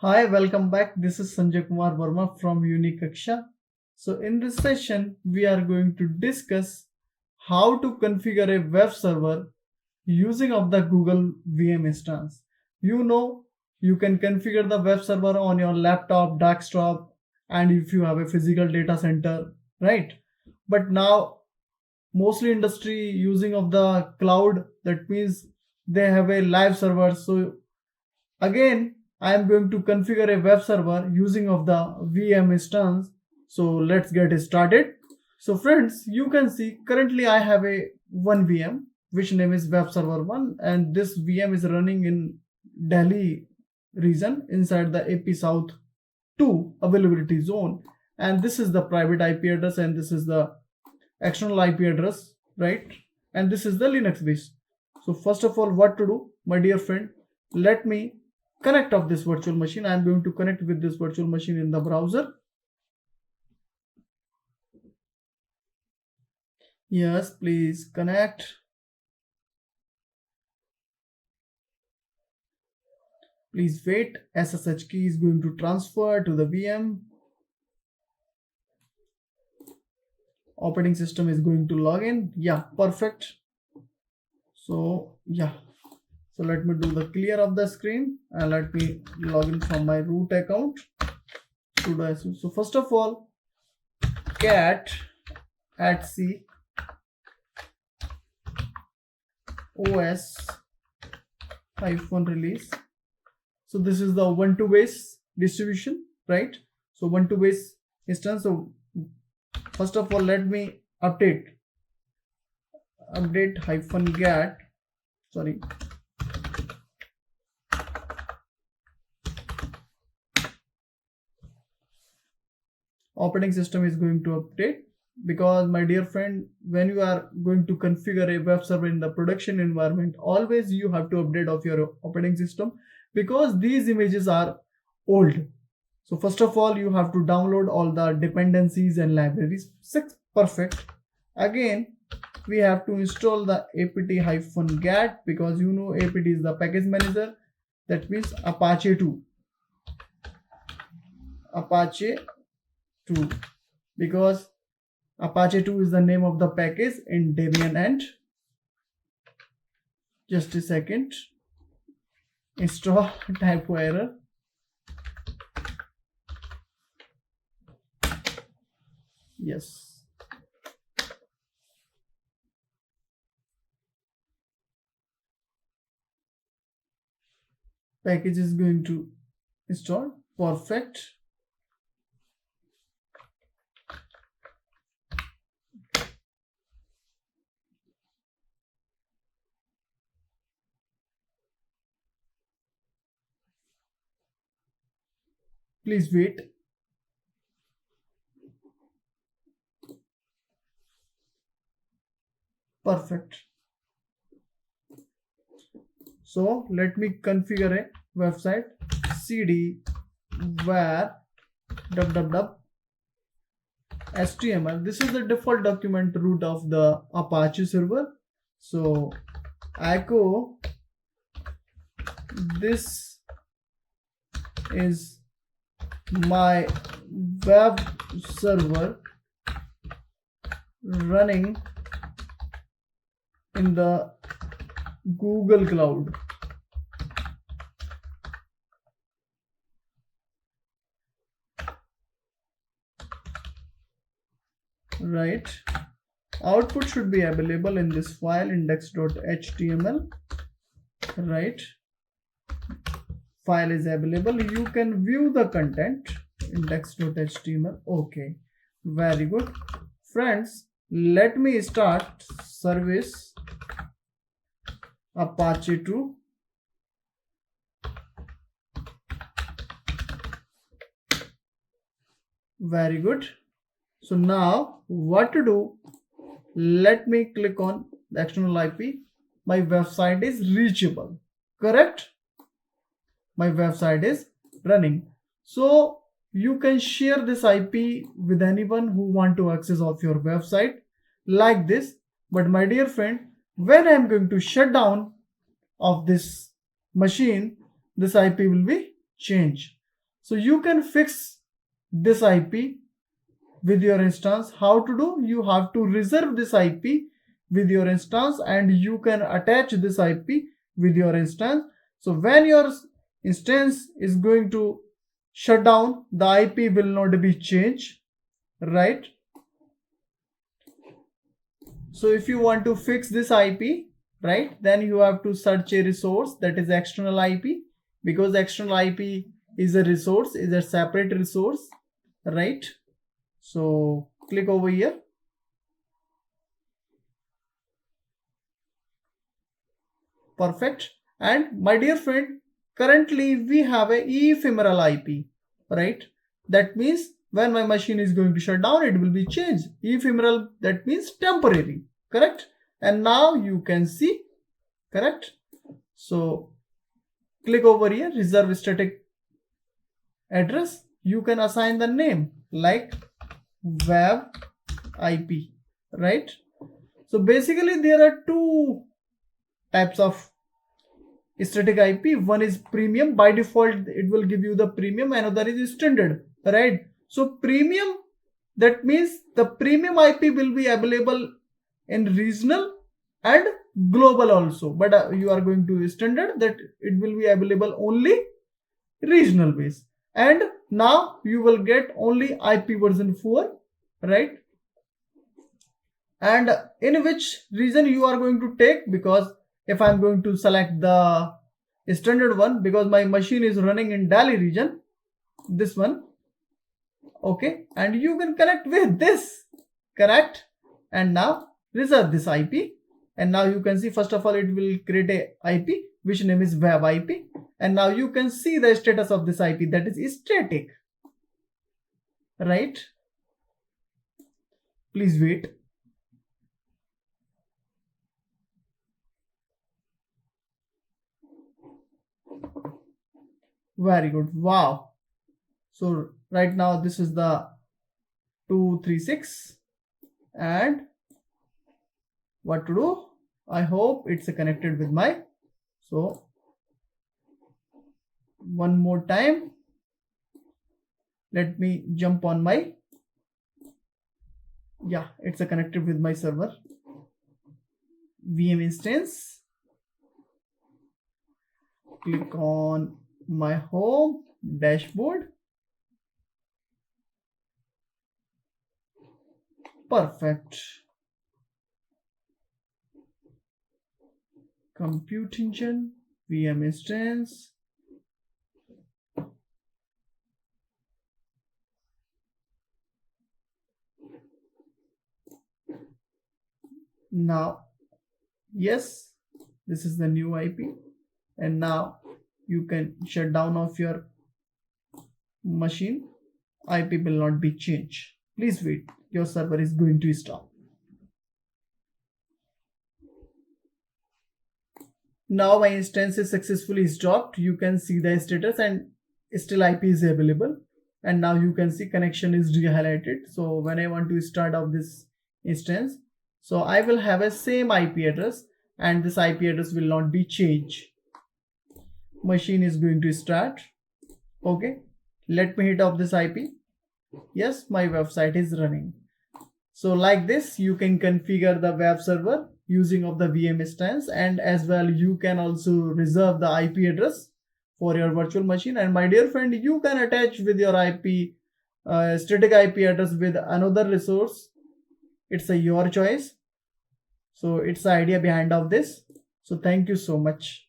Hi, welcome back. This is Sanjay Kumar Verma from Unikaksha. So in this session, we are going to discuss how to configure a web server using of the Google VM instance. You know, you can configure the web server on your laptop, desktop, and if you have a physical data center, right? But now mostly industry using of the cloud, that means they have a live server. So again, I am going to configure a web server using of the VM instance. So let's get started. So friends, you can see currently I have a one VM which name is web server 1, and this VM is running in Delhi region inside the AP South 2 availability zone, and this is the private IP address and this is the external IP address, right? And this is the Linux base. So first of all, what to do, my dear friend, let me connect of this virtual machine. I am going to connect with this virtual machine in the browser. Yes, please connect. Please wait. SSH key is going to transfer to the VM. Operating system is going to log in. Yeah, perfect. So yeah, so let me do the clear of the screen and let me log in from my root account. So first of all, cat @c os -release. So this is the Ubuntu base distribution, right? So Ubuntu base instance. So first of all, let me update -get, sorry, operating system is going to update, because my dear friend, when you are going to configure a web server in the production environment, always you have to update of your operating system, because these images are old. So first of all, you have to download all the dependencies and libraries. Perfect. Again, we have to install the apt-get, because you know apt is the package manager. That means Apache 2. Apache 2, because Apache 2 is the name of the package in Debian. And just a second, install typo error. Yes, package is going to install. Perfect. Please wait. Perfect. So let me configure a website. cd var www html. This is the default document root of the Apache server. So echo this is my web server running in the Google Cloud. Right. Output should be available in this file index.html. Right. File is available. You can view the content index.html. Okay. Very good. Friends, let me start service Apache 2. Very good. So now what to do? Let me click on the external IP. My website is reachable. Correct? My website is running. So you can share this IP with anyone who want to access of your website like this. But my dear friend, when I am going to shut down of this machine, this IP will be changed. So you can fix this IP with your instance. How to do? You have to reserve this IP with your instance, and you can attach this IP with your instance. So when your instance is going to shut down, the IP will not be changed, right? So if you want to fix this IP, right, then you have to search a resource, that is external IP, because external IP is a resource, is a separate resource, right? So click over here. Perfect. And my dear friend, currently we have a ephemeral IP, right? That means when my machine is going to shut down, it will be changed. Ephemeral, that means temporary, correct? And now you can see, correct? So click over here, reserve static address. You can assign the name like web IP, right? So basically there are two types of static IP. One is premium. By default, it will give you the premium. Another is standard, right? So premium, that means the premium IP will be available in regional and global also. But you are going to standard, that it will be available only regional base. And now you will get only IP version 4, right? And in which region you are going to take, because if I'm going to select the standard one, because my machine is running in Delhi region, this one, okay, and you can connect with this, correct? And now reserve this IP, and now you can see, first of all, it will create a IP which name is web IP, and now you can see the status of this IP, that is static, right? Please wait. Very good. Wow. So right now this is the 236, and what to do? I hope it's connected with my, so one more time, let me jump on my, yeah, it's connected with my server VM instance. Click on my home dashboard. Perfect. Compute engine, VM instance. Now, yes, this is the new IP, and now you can shut down of your machine. IP will not be changed. Please wait, your server is going to stop. Now my instance is successfully stopped. You can see the status, and still IP is available, and now you can see connection is re-highlighted. So when I want to start off this instance, so I will have a same IP address, and this IP address will not be changed. Machine is going to start. Okay, let me hit off this IP. Yes, my website is running. So like this, you can configure the web server using of the VM instance, and as well you can also reserve the IP address for your virtual machine. And my dear friend, you can attach with your IP static IP address with another resource. It's your choice. So it's the idea behind of this. So thank you so much.